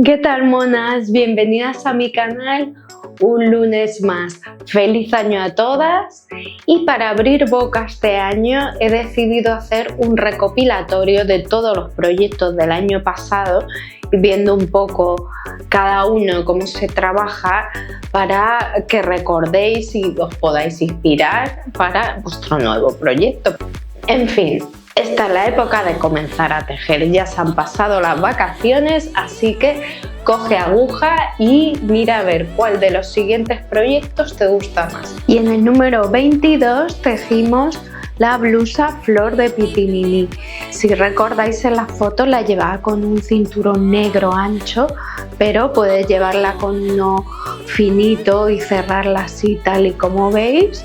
¿Qué tal, monas? Bienvenidas a mi canal un lunes más. ¡Feliz año a todas! Y para abrir boca este año he decidido hacer un recopilatorio de todos los proyectos del año pasado, viendo un poco cada uno cómo se trabaja para que recordéis y os podáis inspirar para vuestro nuevo proyecto. En fin. Esta es la época de comenzar a tejer, ya se han pasado las vacaciones, así que coge aguja y mira a ver cuál de los siguientes proyectos te gusta más. Y en el número 22 tejimos la blusa flor de Pitinini. Si recordáis, en la foto la llevaba con un cinturón negro ancho, pero puedes llevarla con uno finito y cerrarla así tal y como veis,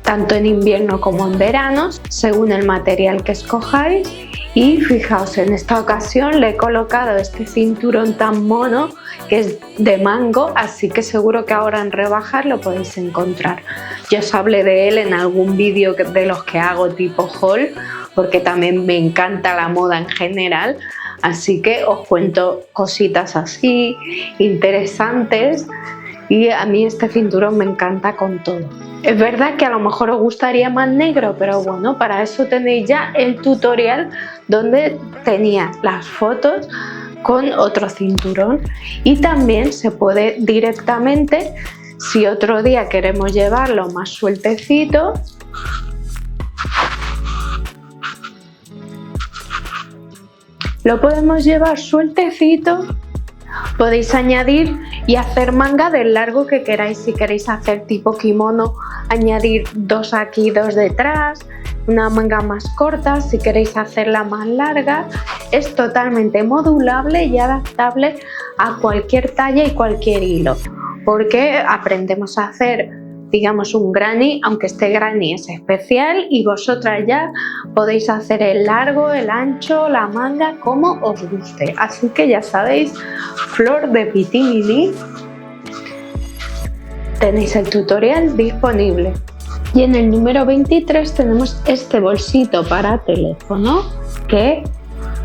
tanto en invierno como en verano, según el material que escojáis. Y fijaos, en esta ocasión le he colocado este cinturón tan mono que es de mango, así que seguro que ahora en rebajas lo podéis encontrar. Yo os hablé de él en algún vídeo de los que hago tipo haul, porque también me encanta la moda en general, así que os cuento cositas así interesantes. Y a mí este cinturón me encanta con todo. Es verdad que a lo mejor os gustaría más negro, pero bueno, para eso tenéis ya el tutorial donde tenía las fotos con otro cinturón. Y también se puede directamente, si otro día queremos llevarlo más sueltecito, lo podemos llevar sueltecito. Podéis añadir y hacer manga del largo que queráis. Si queréis hacer tipo kimono, añadir dos aquí, dos detrás, una manga más corta. Si queréis hacerla más larga, es totalmente modulable y adaptable a cualquier talla y cualquier hilo, porque aprendemos a hacer, digamos, un granny, aunque este granny es especial, y vosotras ya podéis hacer el largo, el ancho, la manga, como os guste. Así que ya sabéis, flor de Pitinini, tenéis el tutorial disponible. Y en el número 23 tenemos este bolsito para teléfono, que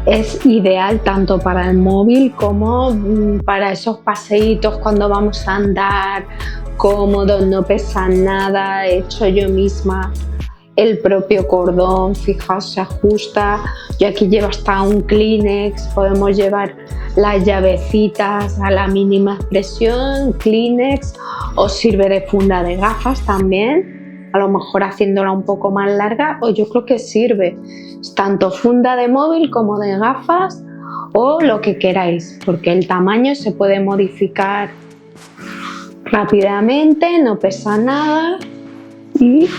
es ideal tanto para el móvil como para esos paseitos cuando vamos a andar, cómodo, no pesa nada, he hecho yo misma el propio cordón, fijaos, se ajusta. Yo aquí llevo hasta un Kleenex, podemos llevar las llavecitas a la mínima expresión, Kleenex, os sirve de funda de gafas también, a lo mejor haciéndola un poco más larga, o yo creo que sirve tanto funda de móvil como de gafas o lo que queráis, porque el tamaño se puede modificar rápidamente, no pesa nada y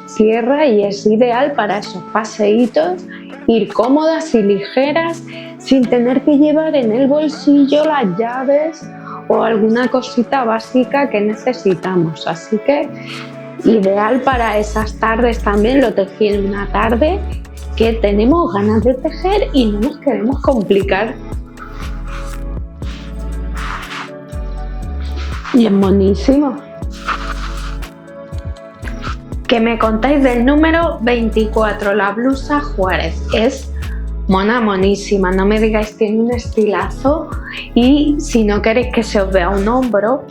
cierra, y es ideal para esos paseitos, ir cómodas y ligeras sin tener que llevar en el bolsillo las llaves o alguna cosita básica que necesitamos. Así que ideal para esas tardes también. Lo tejí en una tarde que tenemos ganas de tejer y no nos queremos complicar. Y es monísimo. ¿Qué me contáis del número 24? La blusa Juárez. Es monísima, no me digáis, tiene un estilazo. Y si no queréis que se os vea un hombro,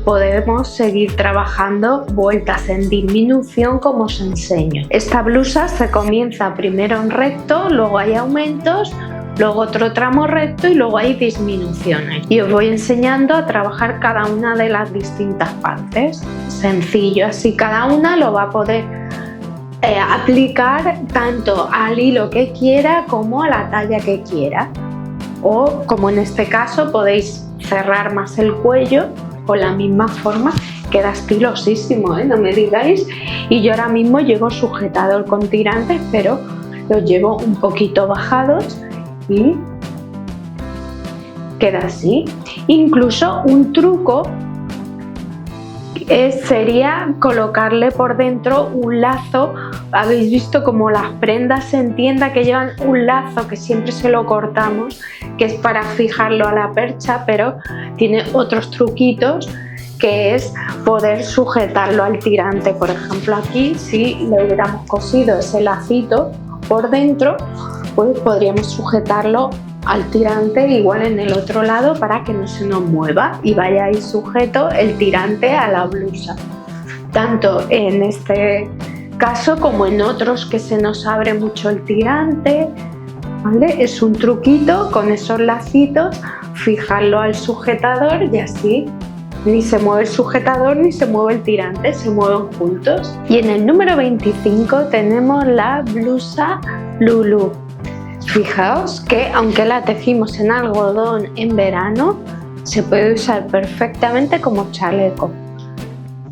podemos seguir trabajando vueltas en disminución como os enseño. Esta blusa se comienza primero en recto, luego hay aumentos, luego otro tramo recto y luego hay disminuciones. Y os voy enseñando a trabajar cada una de las distintas partes. Sencillo, así cada una lo va a poder aplicar tanto al hilo que quiera como a la talla que quiera. O como en este caso podéis cerrar más el cuello con la misma forma. Queda estilosísimo, no me digáis. Y yo ahora mismo llevo sujetador con tirantes, pero los llevo un poquito bajados y queda así. Incluso un truco sería colocarle por dentro un lazo. Habéis visto como las prendas en tienda que llevan un lazo, que siempre se lo cortamos, que es para fijarlo a la percha, pero tiene otros truquitos, que es poder sujetarlo al tirante. Por ejemplo, aquí, si le hubiéramos cosido ese lacito por dentro, pues podríamos sujetarlo al tirante igual en el otro lado para que no se nos mueva y vaya ahí sujeto el tirante a la blusa. Tanto en este caso como en otros que se nos abre mucho el tirante, ¿vale? Es un truquito con esos lacitos, fijarlo al sujetador y así ni se mueve el sujetador ni se mueve el tirante, se mueven juntos. Y en el número 25 tenemos la blusa Lulu. Fijaos que aunque la tejimos en algodón en verano, se puede usar perfectamente como chaleco.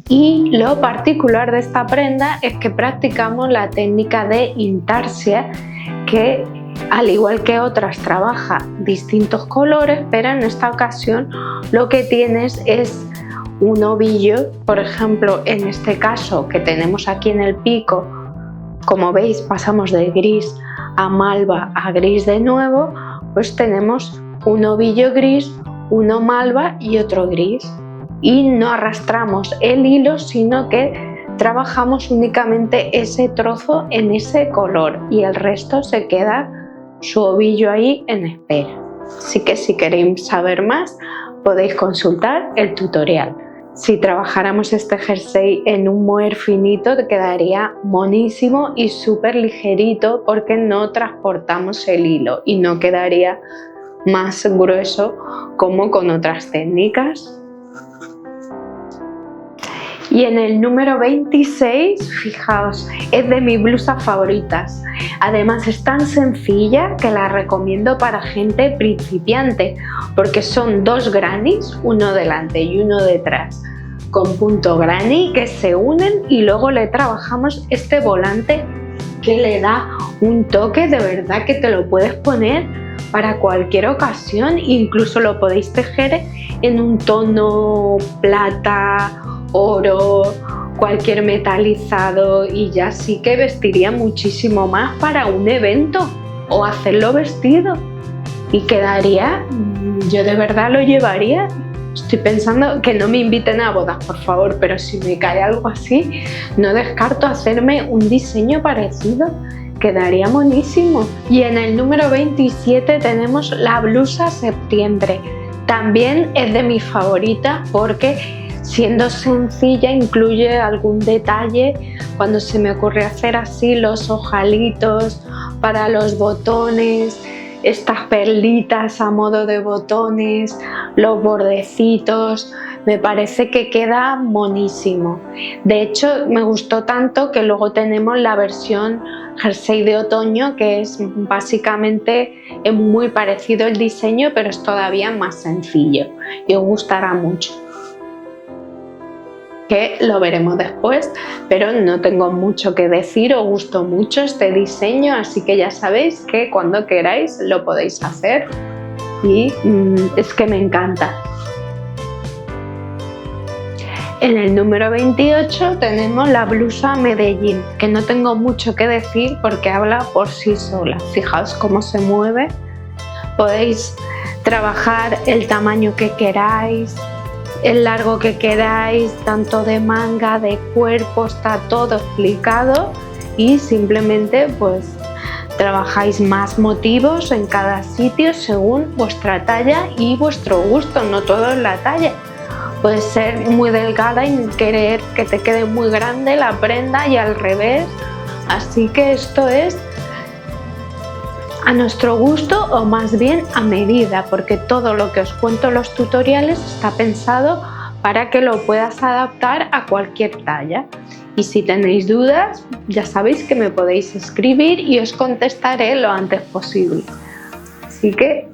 Y lo particular de esta prenda es que practicamos la técnica de intarsia, que al igual que otras trabaja distintos colores, pero en esta ocasión lo que tienes es un ovillo. Por ejemplo, en este caso que tenemos aquí en el pico, como veis pasamos de gris a malva a gris de nuevo, pues tenemos un ovillo gris, uno malva y otro gris. Y no arrastramos el hilo, sino que trabajamos únicamente ese trozo en ese color y el resto se queda su ovillo ahí en espera. Así que si queréis saber más, podéis consultar el tutorial. Si trabajáramos este jersey en un mohair finito, te quedaría monísimo y súper ligerito porque no transportamos el hilo y no quedaría más grueso como con otras técnicas. Y en el número 26, fijaos, es de mis blusas favoritas. Además es tan sencilla que la recomiendo para gente principiante, porque son dos grannies, uno delante y uno detrás, con punto granny que se unen y luego le trabajamos este volante que le da un toque de verdad que te lo puedes poner para cualquier ocasión. Incluso lo podéis tejer en un tono plata, oro, cualquier metalizado y ya sí que vestiría muchísimo más para un evento o hacerlo vestido y quedaría, yo de verdad lo llevaría. Estoy pensando que no me inviten a bodas, por favor, pero si me cae algo así, no descarto hacerme un diseño parecido, quedaría monísimo. Y en el número 27 tenemos la blusa Septiembre. También es de mis favoritas porque siendo sencilla incluye algún detalle. Cuando se me ocurre hacer así los ojalitos para los botones, estas perlitas a modo de botones, los bordecitos, me parece que queda monísimo. De hecho me gustó tanto que luego tenemos la versión jersey de otoño, que es básicamente muy parecido el diseño, pero es todavía más sencillo y os gustará mucho, que lo veremos después, pero no tengo mucho que decir. Os gustó mucho este diseño, así que ya sabéis que cuando queráis lo podéis hacer y es que me encanta. En el número 28 tenemos la blusa Medellín, que no tengo mucho que decir porque habla por sí sola. Fijaos cómo se mueve, podéis trabajar el tamaño que queráis, el largo que queráis, tanto de manga, de cuerpo, está todo explicado y simplemente pues trabajáis más motivos en cada sitio según vuestra talla y vuestro gusto, no todo es la talla. Puedes ser muy delgada y querer que te quede muy grande la prenda y al revés, así que esto es a nuestro gusto o más bien a medida, porque todo lo que os cuento en los tutoriales está pensado para que lo puedas adaptar a cualquier talla. Y si tenéis dudas, ya sabéis que me podéis escribir y os contestaré lo antes posible. Así que,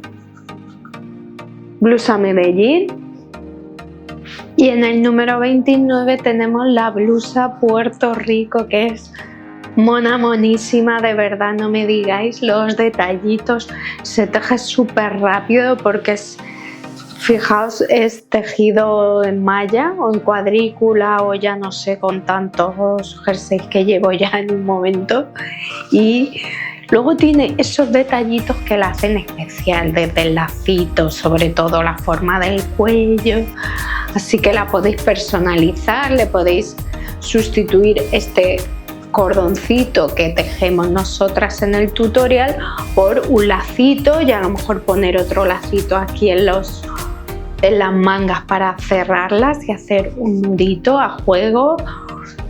blusa Medellín. Y en el número 29 tenemos la blusa Puerto Rico, que es monísima, de verdad, no me digáis los detallitos, se teje súper rápido porque es, fijaos, es tejido en malla o en cuadrícula o ya no sé, con tantos jerseys que llevo ya en un momento, y luego tiene esos detallitos que la hacen especial, desde el lacito, sobre todo la forma del cuello, así que la podéis personalizar, le podéis sustituir este cordoncito que tejemos nosotras en el tutorial por un lacito y a lo mejor poner otro lacito aquí en las mangas para cerrarlas y hacer un nudito a juego.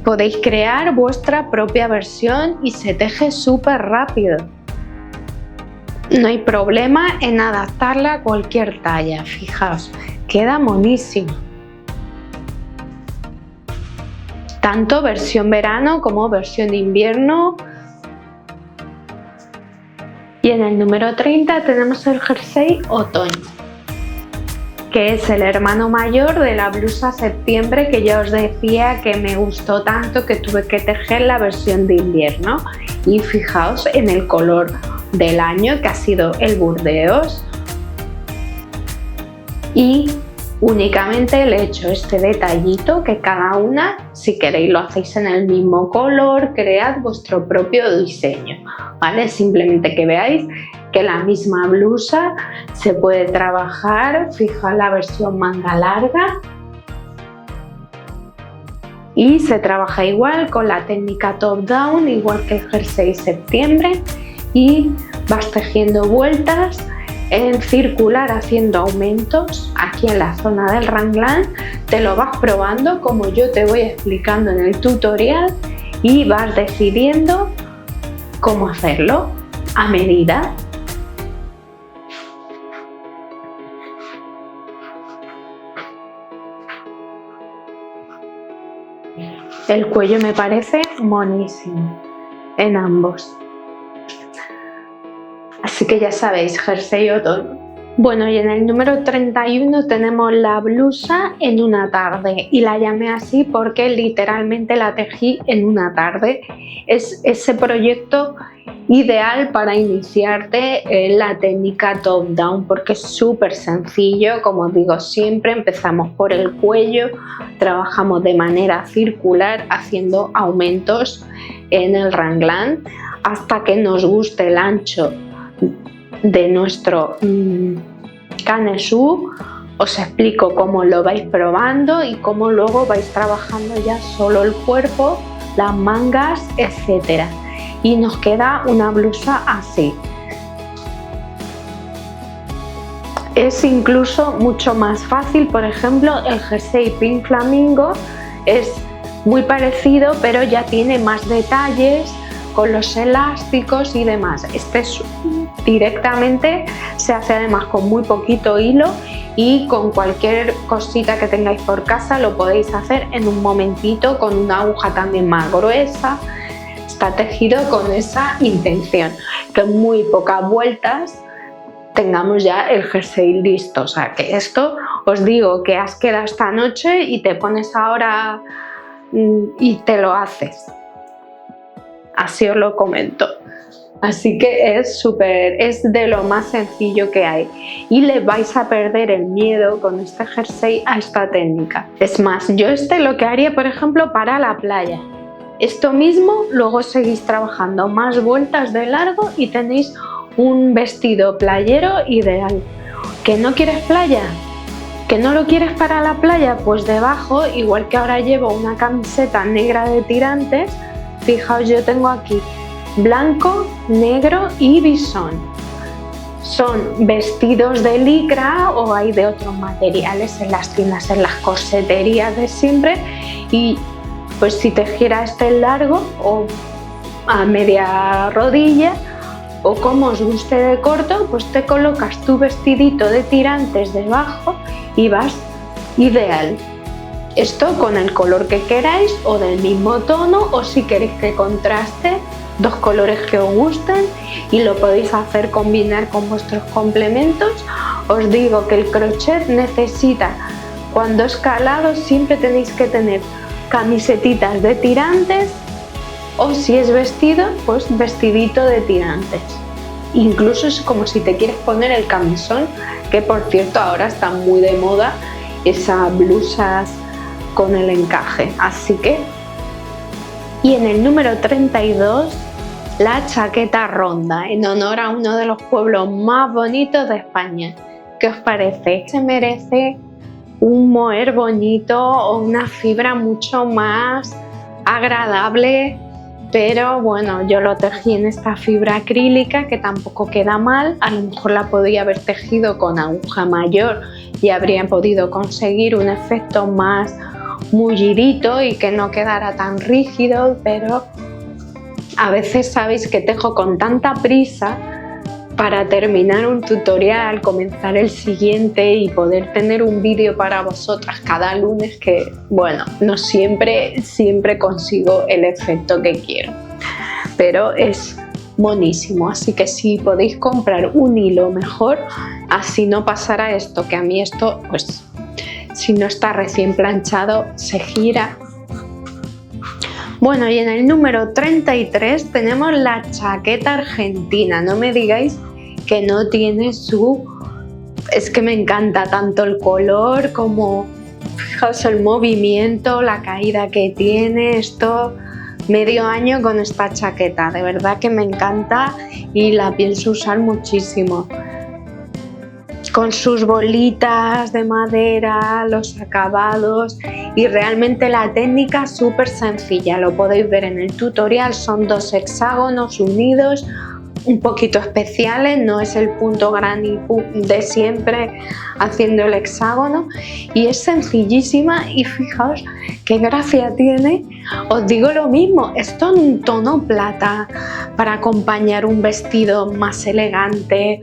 Podéis crear vuestra propia versión y se teje súper rápido. No hay problema en adaptarla a cualquier talla, fijaos, queda monísimo. Tanto versión verano como versión de invierno. Y en el número 30 tenemos el jersey otoño, que es el hermano mayor de la blusa septiembre que ya os decía que me gustó tanto que tuve que tejer la versión de invierno. Y fijaos en el color del año, que ha sido el burdeos, y únicamente le he hecho este detallito que cada una, si queréis lo hacéis en el mismo color, cread vuestro propio diseño, ¿vale? Simplemente que veáis que la misma blusa se puede trabajar. Fijaos la versión manga larga y se trabaja igual con la técnica top down, igual que el jersey septiembre, y vas tejiendo vueltas en circular haciendo aumentos aquí en la zona del raglan. Te lo vas probando como yo te voy explicando en el tutorial y vas decidiendo cómo hacerlo a medida. El cuello me parece monísimo en ambos. Así que ya sabéis, jersey otoño. Bueno, y en el número 31 tenemos la blusa en una tarde, y la llamé así porque literalmente la tejí en una tarde. Es ese proyecto ideal para iniciarte en la técnica top down porque es súper sencillo. Como os digo siempre, empezamos por el cuello, trabajamos de manera circular haciendo aumentos en el raglan hasta que nos guste el ancho de nuestro canesú. Os explico cómo lo vais probando y cómo luego vais trabajando ya solo el cuerpo, las mangas, etcétera, y nos queda una blusa así. Es incluso mucho más fácil. Por ejemplo, el jersey Pink Flamingo es muy parecido, pero ya tiene más detalles con los elásticos y demás. Este es directamente, se hace además con muy poquito hilo y con cualquier cosita que tengáis por casa lo podéis hacer en un momentito con una aguja también más gruesa. Está tejido con esa intención, que en muy pocas vueltas tengamos ya el jersey listo. O sea que esto os digo que has quedado esta noche y te pones ahora y te lo haces. Así os lo comento. Así que es de lo más sencillo que hay y le vais a perder el miedo con este jersey a esta técnica. Es más, yo lo que haría, por ejemplo, para la playa. Esto mismo, luego seguís trabajando más vueltas de largo y tenéis un vestido playero ideal. ¿Que no quieres playa? ¿Que no lo quieres para la playa? Pues debajo, igual que ahora llevo una camiseta negra de tirantes, fijaos, yo tengo aquí blanco, negro y bisón. Son vestidos de licra o hay de otros materiales en las tiendas, en las corseterías de siempre, y pues si tejiera este largo o a media rodilla o como os guste de corto, pues te colocas tu vestidito de tirantes debajo y vas ideal. Esto con el color que queráis o del mismo tono, o si queréis que contraste, dos colores que os gusten, y lo podéis hacer combinar con vuestros complementos. Os digo que el crochet necesita, cuando es calado, siempre tenéis que tener camisetitas de tirantes, o si es vestido, pues vestidito de tirantes. Incluso es como si te quieres poner el camisón, que por cierto ahora está muy de moda esas blusas con el encaje. Así que, y en el número 32, la chaqueta ronda, en honor a uno de los pueblos más bonitos de España. ¿Qué os parece? Se merece un moher bonito o una fibra mucho más agradable pero bueno, yo lo tejí en esta fibra acrílica que tampoco queda mal. A lo mejor la podría haber tejido con aguja mayor y habría podido conseguir un efecto más mullidito y que no quedara tan rígido, pero a veces sabéis que tejo con tanta prisa para terminar un tutorial, comenzar el siguiente y poder tener un vídeo para vosotras cada lunes que, bueno, no siempre consigo el efecto que quiero, pero es monísimo. Así que si podéis comprar un hilo mejor, así no pasará esto, que a mí esto, pues si no está recién planchado, se gira. Bueno, y en el número 33 tenemos la chaqueta argentina. No me digáis que no tiene su... Es que me encanta tanto el color como, fijaos, el movimiento, la caída que tiene. Esto, medio año con esta chaqueta, de verdad que me encanta y la pienso usar muchísimo. Con sus bolitas de madera, los acabados y realmente la técnica súper sencilla, lo podéis ver en el tutorial. Son dos hexágonos unidos, un poquito especiales, no es el punto granny de siempre haciendo el hexágono, y es sencillísima y fijaos qué gracia tiene. Os digo lo mismo, esto en un tono plata para acompañar un vestido más elegante,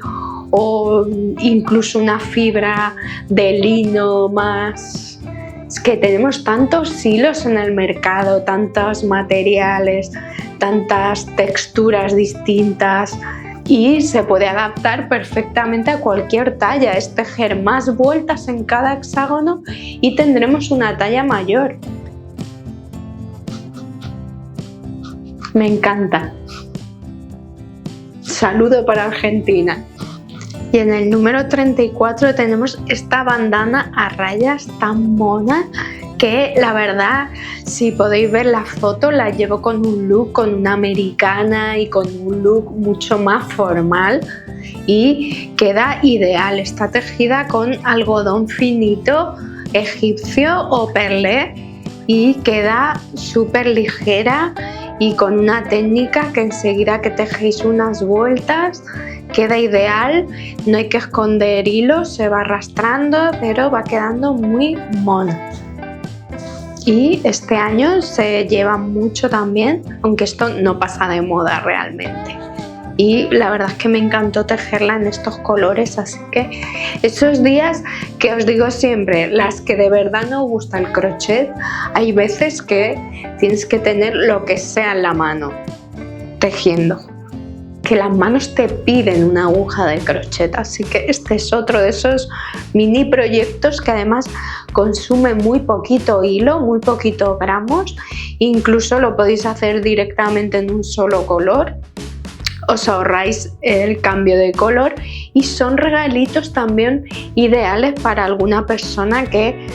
o incluso una fibra de lino más... Es que tenemos tantos hilos en el mercado, tantos materiales, tantas texturas distintas y se puede adaptar perfectamente a cualquier talla. Es tejer más vueltas en cada hexágono y tendremos una talla mayor. Me encanta. Saludo para Argentina. Y en el número 34 tenemos esta bandana a rayas tan mona que la verdad, si podéis ver la foto, la llevo con un look, con una americana y con un look mucho más formal y queda ideal. Está tejida con algodón finito egipcio o perlé y queda súper ligera y con una técnica que enseguida que tejéis unas vueltas queda ideal. No hay que esconder hilos, se va arrastrando, pero va quedando muy mono. Y este año se lleva mucho también, aunque esto no pasa de moda realmente. Y la verdad es que me encantó tejerla en estos colores, así que esos días que os digo siempre, las que de verdad no gusta el crochet, hay veces que tienes que tener lo que sea en la mano tejiendo, que las manos te piden una aguja de crochet, así que este es otro de esos mini proyectos que además consume muy poquito hilo, muy poquito gramos, incluso lo podéis hacer directamente en un solo color. Os ahorráis el cambio de color y son regalitos también ideales para alguna persona que,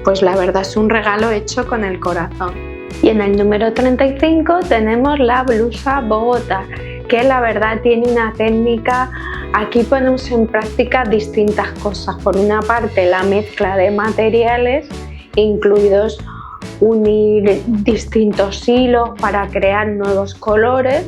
pues la verdad, es un regalo hecho con el corazón. Y en el número 35 tenemos la blusa Bogotá, que la verdad tiene una técnica. Aquí ponemos en práctica distintas cosas. Por una parte, la mezcla de materiales, incluidos unir distintos hilos para crear nuevos colores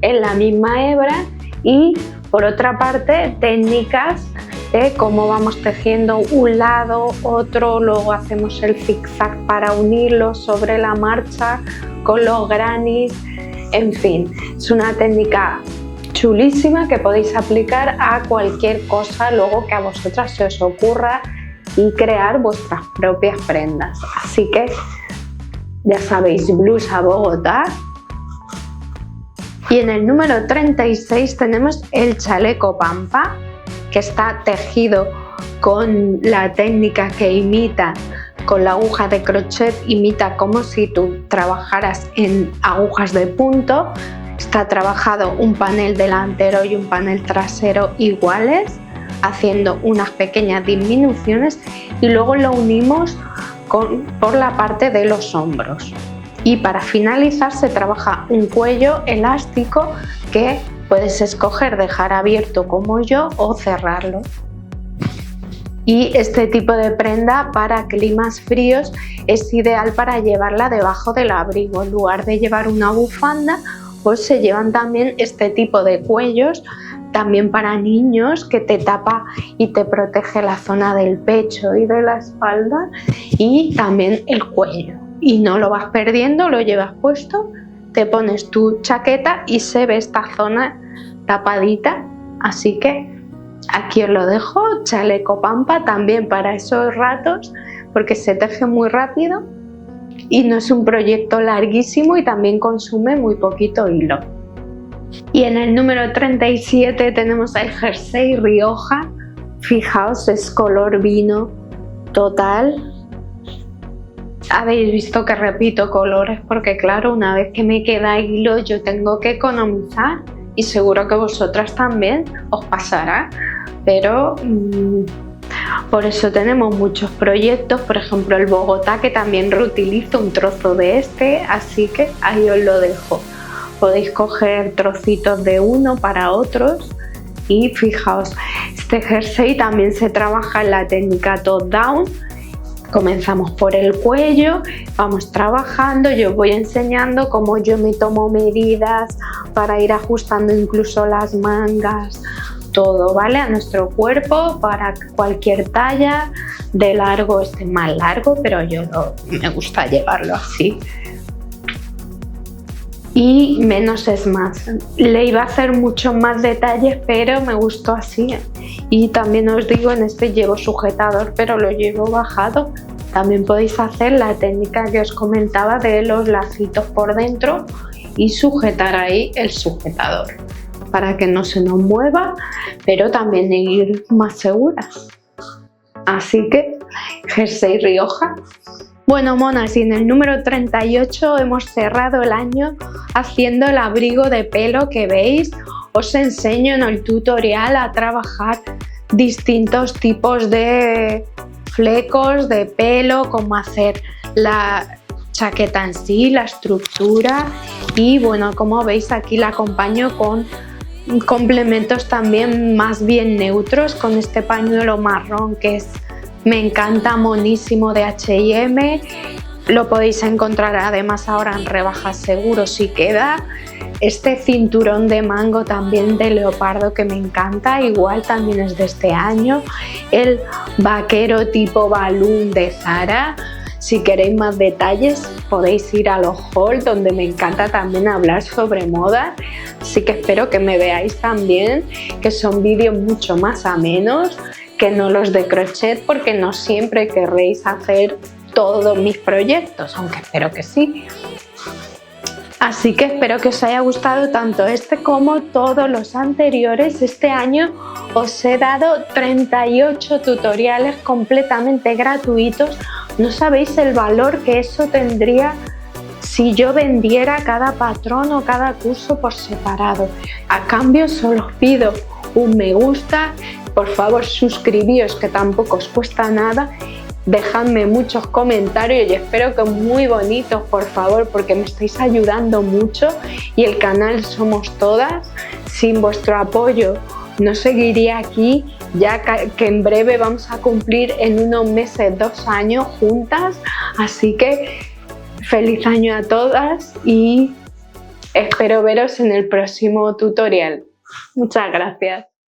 en la misma hebra, y por otra parte técnicas de cómo vamos tejiendo un lado, otro, luego hacemos el zigzag para unirlo sobre la marcha con los grannies. En fin, es una técnica chulísima que podéis aplicar a cualquier cosa luego que a vosotras se os ocurra y crear vuestras propias prendas. Así que ya sabéis, blusa Bogotá. Y en el número 36 tenemos el chaleco pampa, que está tejido con la técnica que imita, con la aguja de crochet, imita como si tú trabajaras en agujas de punto. Está trabajado un panel delantero y un panel trasero iguales, haciendo unas pequeñas disminuciones, y luego lo unimos por la parte de los hombros. Y para finalizar se trabaja un cuello elástico que puedes escoger dejar abierto como yo o cerrarlo. Y este tipo de prenda para climas fríos es ideal para llevarla debajo del abrigo. En lugar de llevar una bufanda, pues se llevan también este tipo de cuellos, también para niños, que te tapa y te protege la zona del pecho y de la espalda y también el cuello. Y no lo vas perdiendo, lo llevas puesto, te pones tu chaqueta y se ve esta zona tapadita. Así que aquí os lo dejo, chaleco pampa también para esos ratos, porque se teje muy rápido y no es un proyecto larguísimo y también consume muy poquito hilo. Y en el número 37 tenemos el jersey Rioja. Fijaos, es color vino total. Habéis visto que repito colores porque claro, una vez que me queda hilo yo tengo que economizar y seguro que vosotras también os pasará, pero por eso tenemos muchos proyectos, por ejemplo el Bogotá, que también reutilizo un trozo de este, así que ahí os lo dejo. Podéis coger trocitos de uno para otros y fijaos, este jersey también se trabaja en la técnica top down. Comenzamos por el cuello, vamos trabajando, yo os voy enseñando cómo yo me tomo medidas para ir ajustando incluso las mangas, todo, ¿vale? A nuestro cuerpo, para cualquier talla, de largo, este más largo, pero me gusta llevarlo así. Y menos es más. Le iba a hacer mucho más detalles, pero me gustó así. Y también os digo, en este llevo sujetador, pero lo llevo bajado. También podéis hacer la técnica que os comentaba de los lacitos por dentro y sujetar ahí el sujetador para que no se nos mueva, pero también ir más seguras. Así que, jersey Rioja. Bueno, monas, y en el número 38 hemos cerrado el año haciendo el abrigo de pelo que veis. Os enseño en el tutorial a trabajar distintos tipos de flecos de pelo, cómo hacer la chaqueta en sí, la estructura y bueno, como veis aquí la acompaño con complementos también más bien neutros, con este pañuelo marrón que me encanta, monísimo, de H&M. Lo podéis encontrar además ahora en rebajas seguro si queda. Este cinturón de mango también de leopardo que me encanta, igual también es de este año. El vaquero tipo balloon de Zara. Si queréis más detalles podéis ir a los haul, donde me encanta también hablar sobre moda. Así que espero que me veáis también, que son vídeos mucho más amenos que no los de crochet, porque no siempre querréis hacer todos mis proyectos, aunque espero que sí. Así que espero que os haya gustado tanto este como todos los anteriores. Este año os he dado 38 tutoriales completamente gratuitos. No sabéis el valor que eso tendría si yo vendiera cada patrón o cada curso por separado. A cambio solo os pido un me gusta, por favor suscribíos, que tampoco os cuesta nada. Dejadme muchos comentarios y espero que muy bonitos, por favor, porque me estáis ayudando mucho y el canal somos todas. Sin vuestro apoyo no seguiría aquí, ya que en breve vamos a cumplir en unos meses 2 años juntas. Así que feliz año a todas y espero veros en el próximo tutorial. Muchas gracias.